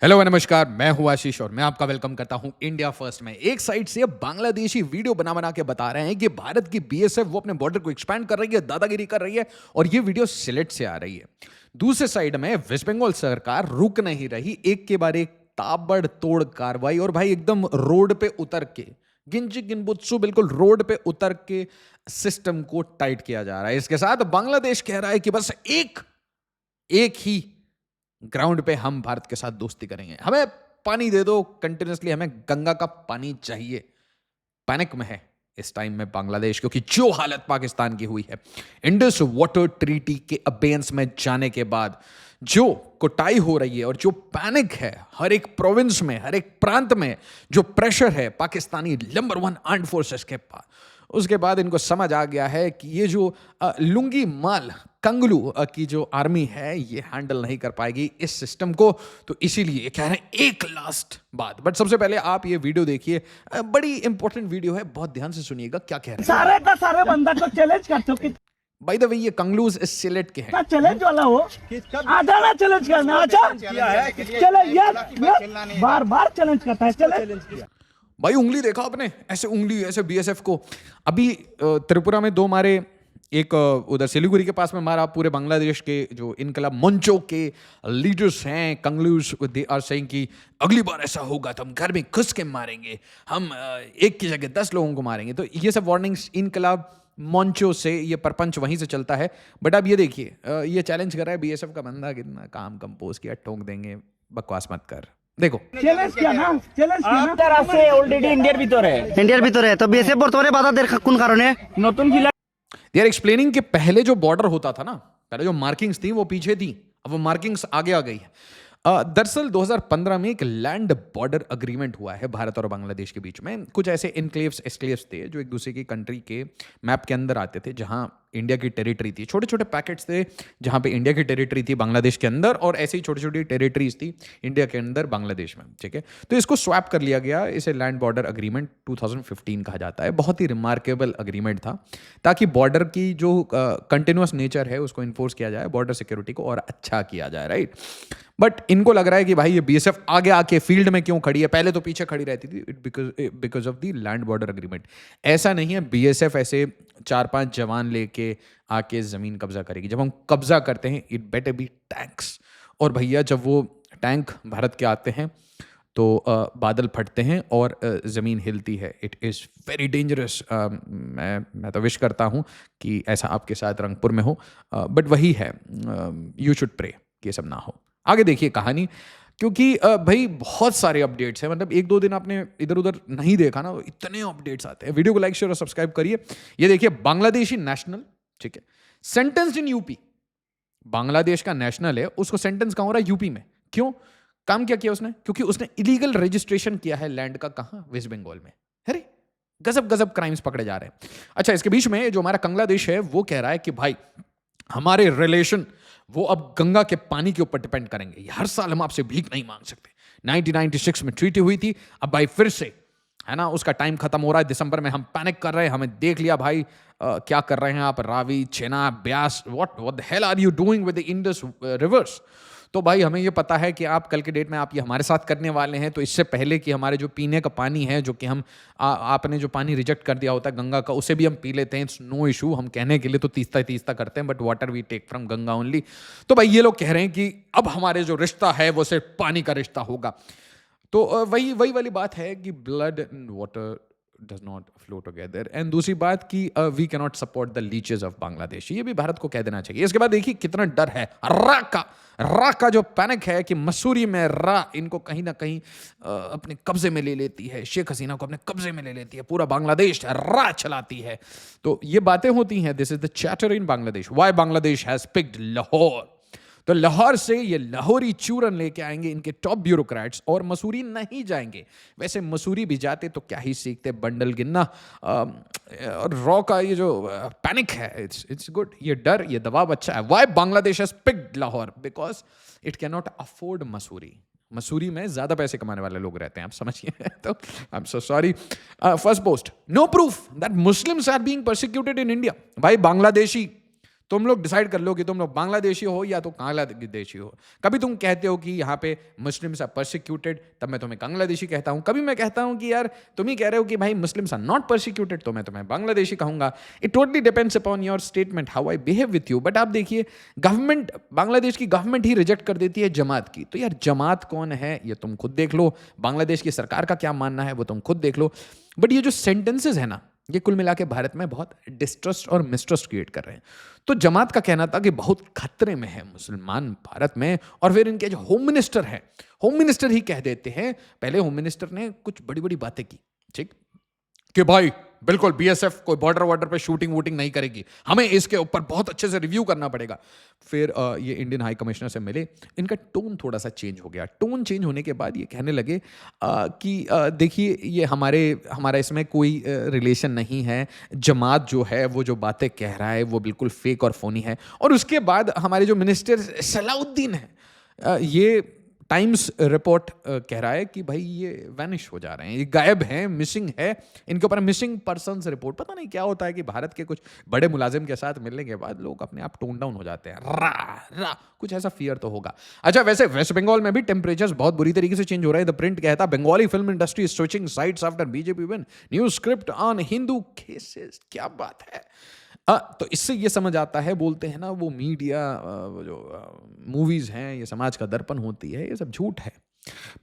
Hello नमस्कार, मैं हूं आशीष और मैं आपका वेलकम करता हूं इंडिया फर्स्ट में। एक साइड से बांग्लादेशी वीडियो बना बना के बता रहे हैं कि भारत की बीएसएफ वो अपने बॉर्डर को एक्सपैंड कर रही है, दादागिरी कर रही है और ये वीडियो सिलेट से आ रही है। दूसरे साइड में वेस्ट बंगाल सरकार रुक नहीं रही, एक के बाद एक ताबड़तोड़ कार्रवाई और भाई एकदम रोड पे उतर के गिनची गिनबुत्सु बिल्कुल रोड पे उतर के सिस्टम को टाइट किया जा रहा है। इसके साथ बांग्लादेश कह रहा है कि बस एक एक ही ग्राउंड पे हम भारत के साथ दोस्ती करेंगे, हमें पानी दे दो कंटिन्यूसली, हमें गंगा का पानी चाहिए। पैनिक में है इस टाइम में बांग्लादेश, क्योंकि जो हालत पाकिस्तान की हुई है इंडस वाटर ट्रीटी के अबेंस में जाने के बाद, जो कुटाई हो रही है और जो पैनिक है हर एक प्रोविंस में, हर एक प्रांत में, जो प्रेशर है पाकिस्तानी नंबर 1 आर्म्ड फोर्सेस के पास, उसके बाद इनको समझ आ गया है कि ये जो लुंगी माल कंगलू की जो आर्मी है ये हैंडल नहीं कर पाएगी इस सिस्टम को। तो इसीलिए कह रहे हैं एक लास्ट बात। बट सबसे पहले आप ये वीडियो देखिए, बड़ी इंपॉर्टेंट वीडियो है, बहुत ध्यान से सुनिएगा क्या कह रहे हैं। सारे का सारे बंदा को चैलेंज करते हो कि बाय द वे ये कंगलूज इस सिलेट के हैं। चैलेंज वाला हो, आ जाना चैलेंज करना। अच्छा चलो यार बार बार चैलेंज करता है। चैलेंज भाई उंगली देखा आपने, ऐसे उंगली ऐसे बीएसएफ को। अभी त्रिपुरा में 2 मारे, एक उधर सिलीगुड़ी के पास में मारा। पूरे बांग्लादेश के जो इनकलाब मंचों के लीडर्स हैं कंगलूज, दे आर सेइंग कि अगली बार ऐसा होगा तो हम घर में घुस के मारेंगे, हम एक की जगह 10 लोगों को मारेंगे। तो ये सब वार्निंग्स इनकलाब मंचों से, ये परपंच वहीं से चलता है। बट अब ये देखिए, ये चैलेंज कर रहा है बीएसएफ का बंदा, कितना काम कंपोज किया, ठोक देंगे, बकवास मत कर। देखो चैलेंज किया ना, चैलेंज किया ना। তার আছে অলরেডি ইন্ডিয়ার ভিতরে তো বিএসএফ বর্তমানে বাধা দেয় কোন কারণে? নতুন दे आर एक्सप्लेनिंग कि पहले जो बॉर्डर होता था ना, पहले जो मार्किंग्स थी वो पीछे थी, अब वो मार्किंग्स आगे आ गई है। दरअसल 2015 में एक लैंड बॉर्डर अग्रीमेंट हुआ है भारत और बांग्लादेश के बीच में। कुछ ऐसे इनक्लेव्स एस्क्लेव्स थे जो एक दूसरे की कंट्री के मैप के अंदर आते थे, जहां इंडिया की टेरिटरी थी। छोटे छोटे पैकेट्स थे जहां पे इंडिया की टेरिटरी थी बांग्लादेश के अंदर, और ऐसी छोटी छोटी टेरिटरीज थी इंडिया के अंदर बांग्लादेश में। ठीक है, तो इसको स्वैप कर लिया गया। इसे लैंड बॉर्डर अग्रीमेंट 2015 कहा जाता है। बहुत ही रिमार्केबल अग्रीमेंट था, ताकि बॉर्डर की जो कंटिन्यूस नेचर है उसको इन्फोर्स किया जाए, बॉर्डर सिक्योरिटी को और अच्छा किया जाए, राइट। बट इनको लग रहा है कि भाई ये बीएसएफ आगे आके फील्ड में क्यों खड़ी है, पहले तो पीछे खड़ी रहती थी, because of the land border agreement. ऐसा नहीं है बीएसएफ ऐसे 4-5 जवान लेके आके जमीन कब्जा करेगी। जब हम कब्जा करते हैं इट बेटर बी टैंक्स, और भैया जब वो टैंक भारत के आते हैं तो बादल फटते हैं और ज़मीन हिलती है। It is very dangerous. मैं तो विश करता हूँ कि ऐसा आपके साथ रंगपुर में हो, बट वही है, यू शुड प्रे कि ये सब ना हो। आगे देखिए कहानी, क्योंकि भाई बहुत सारे अपडेट्स हैं। मतलब 1-2 दिन आपने इधर उधर नहीं देखा ना, इतने अपडेट्स आते हैं। वीडियो को लाइक शेयर और सब्सक्राइब करिए। ये देखिए, बांग्लादेशी नेशनल, ठीक है, सेंटेंस्ड इन यूपी। बांग्लादेश का नेशनल है, उसको सेंटेंस कहां हो रहा है? यूपी में। क्यों? काम क्या किया उसने? क्योंकि उसने इलीगल रजिस्ट्रेशन किया है लैंड का। कहां? वेस्ट बंगाल में। अरे गजब गजब क्राइम्स पकड़े जा रहे हैं। अच्छा, इसके बीच में जो हमारा बांग्लादेश है वो कह रहा है कि भाई हमारे रिलेशन वो अब गंगा के पानी के ऊपर डिपेंड करेंगे। हर साल हम आपसे भीख नहीं मांग सकते। 1996 में ट्रीटी हुई थी, अब भाई फिर से है ना, उसका टाइम खत्म हो रहा है। दिसंबर में हम पैनिक कर रहे हैं, हमें देख लिया भाई क्या कर रहे हैं आप, Ravi, Chenab, Beas, what the hell are you doing with the Indus rivers. तो भाई हमें ये पता है कि आप कल के डेट में आप ये हमारे साथ करने वाले हैं। तो इससे पहले कि हमारे जो पीने का पानी है, जो कि हम आपने जो पानी रिजेक्ट कर दिया होता है गंगा का, उसे भी हम पी लेते हैं, इट्स नो इशू। हम कहने के लिए तो तीस्ता करते हैं, but water we take from Ganga only. तो भाई ये लोग कह रहे हैं कि अब हमारे जो रिश्ता है वो सिर्फ पानी का रिश्ता होगा। तो वही वाली बात है कि blood and water does not flow together। And दूसरी बात कि we cannot support the leeches of Bangladesh. ये भी भारत को कह देना चाहिए। इसके बाद देखिए कितना डर है रा का जो पैनिक है कि मसूरी में रा इनको कहीं ना कहीं अपने कब्जे में ले लेती है, शेख हसीना को अपने कब्जे में ले लेती है, पूरा बांग्लादेश रा चलाती है। तो ये बातें होती हैं। This is the chatter in Bangladesh, why Bangladesh has picked Lahore. तो लाहौर से ये लाहौरी चूरन लेके आएंगे इनके टॉप ब्यूरोक्रेट्स, और मसूरी नहीं जाएंगे। वैसे मसूरी भी जाते तो क्या ही सीखते, बंडल गिनना। और रॉ का ये जो पैनिक है, इट्स गुड। ये डर, ये दबाव अच्छा है। Why Bangladesh has picked Lahore? Because it can not afford Mussoorie. Mussoorie में ज्यादा पैसे कमाने वाले लोग रहते हैं, आप समझिए। तो I am so sorry. First post, no proof that Muslims are being persecuted in India. भाई बांग्लादेशी तुम लोग डिसाइड कर लो कि तुम लोग बांग्लादेशी हो या तो बांग्लादेशी हो। कभी तुम कहते हो कि यहाँ पे मुस्लिम्स आर परसिक्यूटेड, तब मैं तुम्हें बांग्लादेशी कहता हूँ। कभी मैं कहता हूँ कि यार तुम ही कह रहे हो कि भाई मुस्लिम्स आर नॉट परसिक्यूटेड, तो मैं तुम्हें बांग्लादेशी कहूँगा। It totally depends upon your statement, how I behave with you. But आप देखिए, गवर्नमेंट, बांग्लादेश की गवर्नमेंट ही रिजेक्ट कर देती है जमात की। तो यार जमात कौन है ये तुम खुद देख लो, बांग्लादेश की सरकार का क्या मानना है वो तुम खुद देख लो। बट ये जो सेंटेंसेज है ना, ये कुल मिला के भारत में बहुत डिस्ट्रस्ट और मिसट्रस्ट क्रिएट कर रहे हैं। तो जमात का कहना था कि बहुत खतरे में है मुसलमान भारत में, और फिर इनके जो होम मिनिस्टर हैं, होम मिनिस्टर ही कह देते हैं, पहले होम मिनिस्टर ने कुछ बड़ी बड़ी बातें की, ठीक, कि भाई बिल्कुल बीएसएफ कोई बॉर्डर वॉर्डर पे शूटिंग वूटिंग नहीं करेगी, हमें इसके ऊपर बहुत अच्छे से रिव्यू करना पड़ेगा। फिर ये इंडियन हाई कमिश्नर से मिले, इनका टोन थोड़ा सा चेंज हो गया। टोन चेंज होने के बाद ये कहने लगे कि देखिए ये हमारा इसमें कोई रिलेशन नहीं है, जमात जो है वो जो बातें कह रहा है वो बिल्कुल फेक और फोनी है। और उसके बाद हमारे जो मिनिस्टर सलाउद्दीन है, ये टाइम्स रिपोर्ट कह रहा है कि भाई ये वैनिश हो जा रहे हैं, ये गायब हैं, मिसिंग है, इनके ऊपर मिसिंग पर्सन्स रिपोर्ट। पता नहीं क्या होता है कि भारत के कुछ बड़े मुलाजिम के साथ मिलने के बाद लोग अपने आप टोन डाउन हो जाते हैं, रा कुछ ऐसा फियर तो होगा। अच्छा, वैसे वेस्ट बंगाल में भी टेम्परेचर्स बहुत बुरी तरीके से चेंज हो रहे हैं। द प्रिंट कहता है Bengali film industry switching sites after BJP win, new script on Hindu cases. क्या बात है। तो इससे ये समझ आता है, बोलते हैं ना वो मीडिया, जो मूवीज हैं ये समाज का दर्पण होती है, ये सब झूठ है।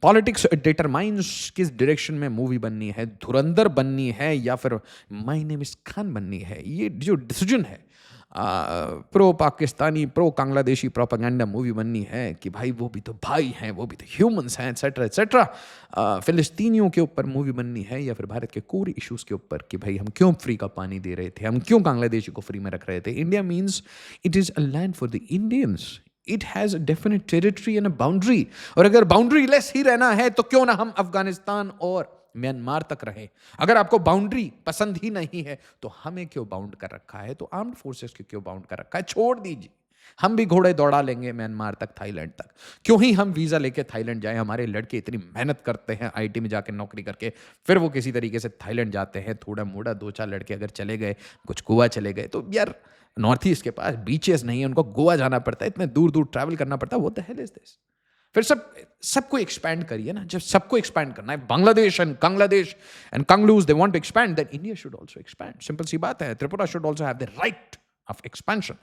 पॉलिटिक्स डिटरमाइंस किस डायरेक्शन में मूवी बननी है, धुरंधर बननी है या फिर माय नेम इज खान बननी है। ये जो डिसीजन है, pro Pakistani pro Bangladeshi propaganda movie बननी है कि भाई वो भी तो भाई हैं, वो भी तो ह्यूमंस हैं, एटसेट्रा एटसेट्रा। फिलिस्तीनियों के ऊपर मूवी बननी है या फिर भारत के कोर इश्यूज के ऊपर कि भाई हम क्यों फ्री का पानी दे रहे थे, हम क्यों बांग्लादेशी को फ्री में रख रहे थे। India means it is a land for the Indians, it has a definite territory and a boundary. और अगर बाउंड्री लेस ही रहना है तो क्यों ना हम अफगानिस्तान और म्यांमार तक रहे। अगर आपको बाउंड्री पसंद ही नहीं है तो हमें क्यों बाउंड कर रखा है, तो आर्म्ड फोर्सेस को क्यों बाउंड कर रखा है। छोड़ दीजिए, हम भी घोड़े दौड़ा लेंगे म्यांमार तक, थाईलैंड तक। क्यों ही हम वीजा लेके थाईलैंड जाएं। हमारे लड़के इतनी मेहनत करते हैं आईटी में जाके नौकरी करके, फिर वो किसी तरीके से थाईलैंड जाते हैं। थोड़ा मोड़ा 2-4 लड़के अगर चले गए, कुछ गोवा चले गए, तो यार नॉर्थ ईस्ट के पास बीचेस नहीं है, उनको गोवा जाना पड़ता है, इतने दूर दूर ट्रैवल करना पड़ता है। वो द हेल इज दिस। फिर सबको एक्सपैंड करिए ना। जब सबको एक्सपैंड करना है, बांग्लादेश एंड कंगलूज they want to expand, then India should also expand. Simple सी बात है। Tripura should also have the right of expansion.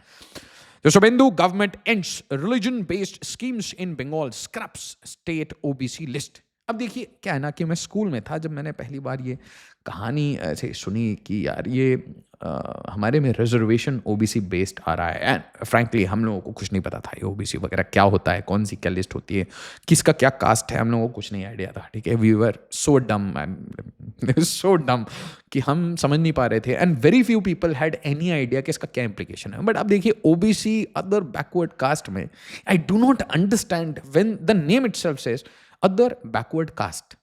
The Shubhendu government ends religion-based schemes in Bengal, scraps state OBC list. अब देखिए क्या है ना कि मैं स्कूल में था जब मैंने पहली बार ये कहानी ऐसे सुनी कि यार ये हमारे में रिजर्वेशन ओबीसी बेस्ड आ रहा है। एंड फ्रैंकली हम लोगों को कुछ नहीं पता था ये ओबीसी वगैरह क्या होता है, कौन सी क्या लिस्ट होती है, किसका क्या कास्ट है, हम लोगों को कुछ नहीं आइडिया था। ठीक है, वी वर सो डम एंड सो डम कि हम समझ नहीं पा रहे थे। And very few people had any idea कि इसका क्या इंप्लीकेशन है। बट अब देखिए ओबीसी अदर बैकवर्ड कास्ट में, I do not understand when the name itself says other backward caste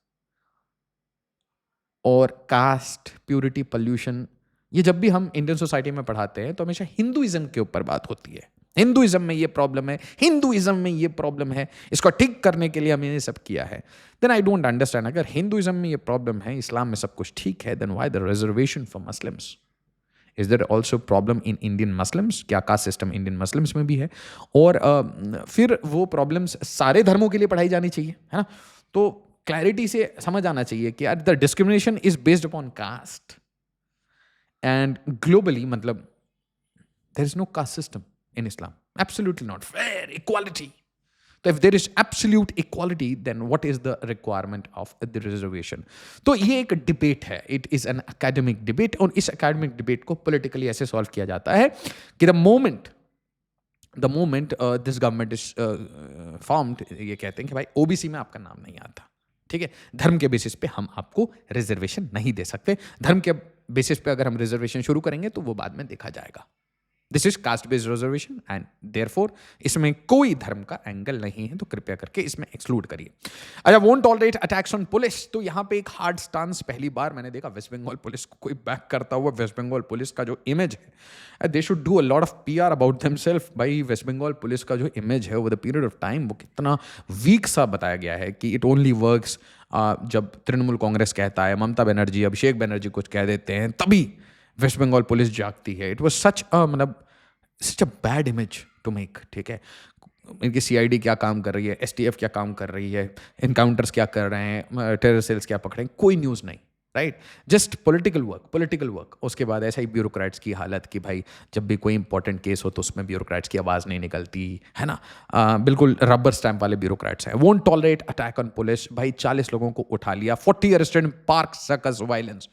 और कास्ट प्यूरिटी पॉल्यूशन। ये जब भी हम इंडियन सोसाइटी में पढ़ाते हैं तो हमेशा हिंदुइज्म के ऊपर बात होती है। हिंदुइज्म में ये प्रॉब्लम है, हिंदुइज्म में ये प्रॉब्लम है, इसको ठीक करने के लिए हमने ये सब किया है। देन आई डोंट अंडरस्टैंड, अगर हिंदुइज्म में ये प्रॉब्लम है, इस्लाम में सब कुछ ठीक है, then why the reservation for Muslims? Is there also problem in Indian Muslims? क्या कास्ट सिस्टम इंडियन मुस्लिम्स में भी है? और फिर वो प्रॉब्लम्स सारे धर्मों के लिए पढ़ाई जानी चाहिए, है ना? तो क्लैरिटी से समझ आना चाहिए कि यार the discrimination is based upon caste and globally, मतलब there is no caste system in Islam, absolutely not. Fair equality. तो if there is absolute equality then what is the requirement of the reservation? तो ये एक debate है, it is an academic debate, और इस academic debate को politically ऐसे solve किया जाता है कि the moment this government is formed, ये कहते हैं कि भाई ओबीसी में आपका नाम नहीं आता, ठीक है, धर्म के बेसिस पे हम आपको रिजर्वेशन नहीं दे सकते। धर्म के बेसिस पे अगर हम रिजर्वेशन शुरू करेंगे तो वो बाद में देखा जाएगा। This is caste based reservation and therefore इसमें कोई धर्म का एंगल नहीं है, तो कृपया करके इसमें एक्सक्लूड करिए। अच्छा, won't tolerate attacks on police. तो यहाँ पे एक हार्ड स्टांस पहली बार मैंने देखा वेस्ट बंगाल पुलिस को कोई बैक करता हुआ। वेस्ट बंगाल पुलिस का जो इमेज है, they should do a lot of PR about themselves. भाई वेस्ट बंगाल पुलिस का जो इमेज है over the period of time वो कितना वीक सा बताया गया है कि इट ओनली वर्क्स जब तृणमूल कांग्रेस कहता है, ममता बनर्जी, अभिषेक बनर्जी कुछ कह देते हैं, तभी वेस्ट बंगाल पुलिस जागती है। इट वॉज सच मतलब such a bad image to make, ठीक है। इनकी सीआईडी क्या काम कर रही है, एसटीएफ क्या काम कर रही है, इनकाउंटर्स क्या कर रहे हैं, टेरर सेल्स क्या पकड़े, कोई न्यूज़ नहीं, राइट। Just political work. उसके बाद ऐसा ही ब्यूरोक्रेट्स की हालत कि भाई जब भी कोई इंपॉर्टेंट केस हो तो उसमें ब्यूरोक्रेट्स की आवाज़ नहीं निकलती है ना। बिल्कुल रबर स्टैम्प वाले ब्यूरोक्रेट्स हैं। Won't tolerate attack on police. भाई 40 लोगों को उठा लिया, 40 arrested in park circus violence.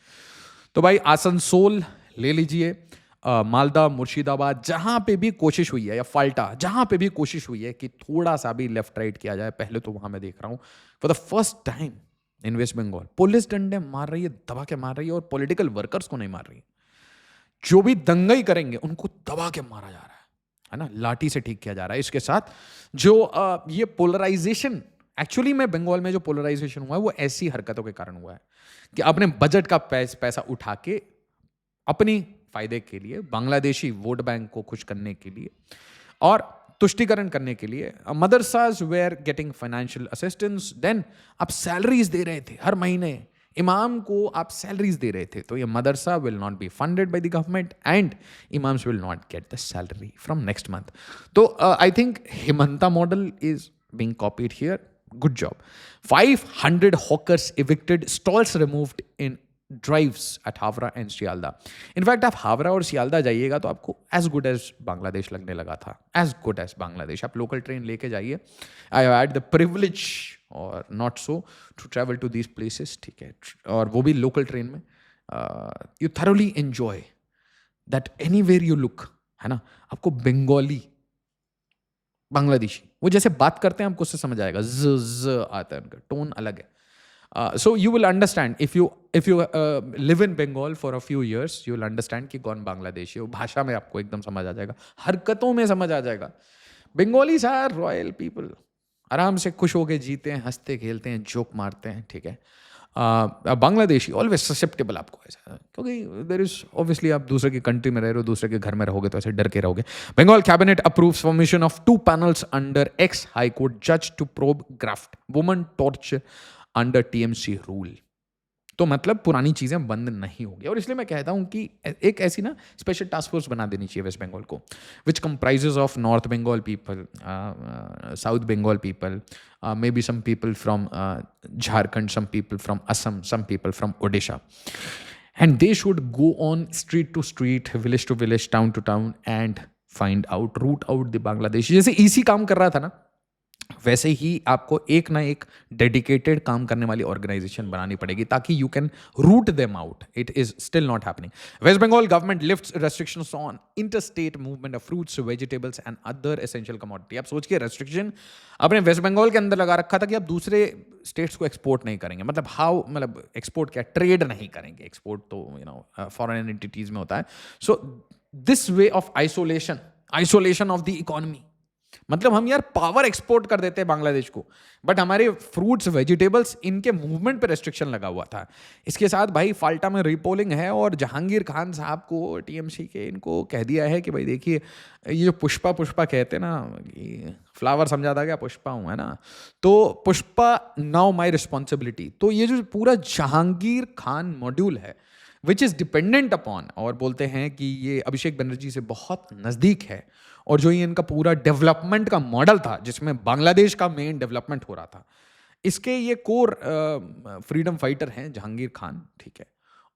तो भाई आसनसोल ले लीजिए, मालदा, मुर्शिदाबाद, जहां पे भी कोशिश हुई है, या फाल्टा, जहां पे भी कोशिश हुई है कि थोड़ा सा भी लेफ्ट राइट किया जाए, पहले तो वहां मैं देख रहा हूं for the first time in West Bengal police डंडे मार रही है, दबा के मार रही है, और पॉलिटिकल वर्कर्स को नहीं मार रही। जो भी दंगई करेंगे उनको दबा के मारा जा रहा है ना, लाठी से ठीक किया जा रहा है। इसके साथ जो ये पोलराइजेशन, एक्चुअली में बंगाल में जो पोलराइजेशन हुआ है वो ऐसी हरकतों के कारण हुआ है कि अपने बजट का पैसा उठा के अपनी फायदे के लिए, बांग्लादेशी वोट बैंक को खुश करने के लिए और तुष्टिकरण करने के लिए, madrasas were getting financial assistance. Then आप सैलरीज दे रहे थे हर महीने, इमाम को आप सैलरीज दे रहे थे, तो ये madrasa will not be funded by the government and imams will not get the salary from next month. तो I think Himanta model is being copied here. Good job. 500 hawkers evicted, stalls removed in drives at Havra and Sialda. In fact, आप हावड़ा और सियालदा जाइएगा तो आपको as good as Bangladesh लगने लगा था, as good as Bangladesh. आप लोकल ट्रेन लेके जाइए। I have had the privilege or not so to travel to these places, ठीक है, और वो भी लोकल ट्रेन में। You thoroughly enjoy that anywhere you look, है ना। आपको बंगाली, बांग्लादेशी वो जैसे बात करते हैं आपको उससे समझ आएगा, ज आता है, उनका टोन अलग है। So you will understand if you live in Bengal for a few years, you will understand कि कौन बांग्लादेशी है। वो भाषा में आपको एकदम समझ आ जाएगा, हरकतों में समझ आ जाएगा। बंगालीज आर रॉयल पीपल, आराम से खुश होके जीते हैं, हंसते खेलते हैं, जोक मारते हैं, ठीक है। बांग्लादेशी ऑलवेज ससेप्टेबल आपको ऐसा, क्योंकि देर इज ऑब्वियसली आप दूसरे की कंट्री में रह रहे हो, दूसरे के घर में रहोगे तो ऐसे डर के रहोगे। Bengal cabinet approves formation of 2 panels under ex high court जज to probe graft woman torture under TMC rule. तो मतलब पुरानी चीज़ें बंद नहीं होगी, और इसलिए मैं कहता हूँ कि एक ऐसी ना स्पेशल टास्क फोर्स बना देनी चाहिए वेस्ट बंगाल को, which comprises of North Bengal people, South Bengal people, may be some people from Jharkhand, some people from Assam, some people from Odisha, and they should go on street to street, village to village, town to town, and find out, root out the Bangladesh. जैसे EC काम कर रहा था ना, वैसे ही आपको एक ना एक डेडिकेटेड काम करने वाली ऑर्गेनाइजेशन बनानी पड़ेगी ताकि you can root them out. It is still not happening. West Bengal government lifts restrictions on interstate movement of fruits, vegetables and other essential commodity. आप सोचिए, रेस्ट्रिक्शन आपने वेस्ट बंगाल के अंदर लगा रखा था कि आप दूसरे स्टेट्स को एक्सपोर्ट नहीं करेंगे। मतलब एक्सपोर्ट क्या, ट्रेड नहीं करेंगे। एक्सपोर्ट तो फॉरेन एंटिटीज में होता है। So this way of isolation of the economy, मतलब हम यार पावर एक्सपोर्ट कर देते हैं बांग्लादेश को, बट हमारे फ्रूट्स, वेजिटेबल्स, इनके मूवमेंट पे रेस्ट्रिक्शन लगा हुआ था। इसके साथ भाई फाल्टा में रीपोलिंग है, और जहांगीर खान साहब को, टीएमसी के, इनको कह दिया है कि भाई देखिए, ये जो पुष्पा कहते हैं ना, फ्लावर समझा था क्या, पुष्पा हूँ, है ना, तो पुष्पा नाउ माई रिस्पॉन्सिबिलिटी। तो ये जो पूरा जहांगीर खान मॉड्यूल है विच इज़ डिपेंडेंट अपॉन, और बोलते हैं कि ये अभिषेक बनर्जी से बहुत नज़दीक है, और जो ये इनका पूरा डेवलपमेंट का मॉडल था जिसमें बांग्लादेश का मेन डेवलपमेंट हो रहा था, इसके ये कोर फ्रीडम फाइटर हैं जहांगीर खान, ठीक है,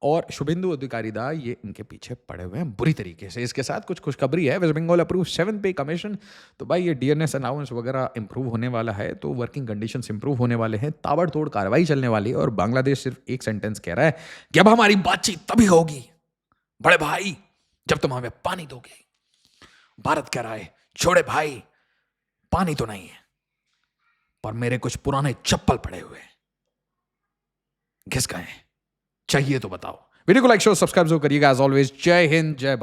और शुभेंदु अधिकारी दा, ये इनके पीछे पड़े हुए हैं बुरी तरीके से। इसके साथ कुछ खुशखबरी है, वेस्ट बंगाल अप्रूव 7th पे कमीशन। तो भाई ये डीएनएस अलाउंस वगैरह इंप्रूव होने वाला है, तो वर्किंग कंडीशंस इंप्रूव होने वाले हैं, ताबड़तोड़ कार्रवाई चलने वाली है, और बांग्लादेश सिर्फ एक सेंटेंस कह रहा है कि अब हमारी बातचीत तभी होगी बड़े भाई जब तुम हमें पानी दोगे। भारत कह रहा है, छोड़े भाई, पानी तो नहीं है, पर मेरे कुछ पुराने चप्पल पड़े हुए हैं, घिस गए, चाहिए तो बताओ। वीडियो को लाइक, शेयर, सब्सक्राइब जरूर करिएगा। एज ऑलवेज, जय हिंद, जय भारत।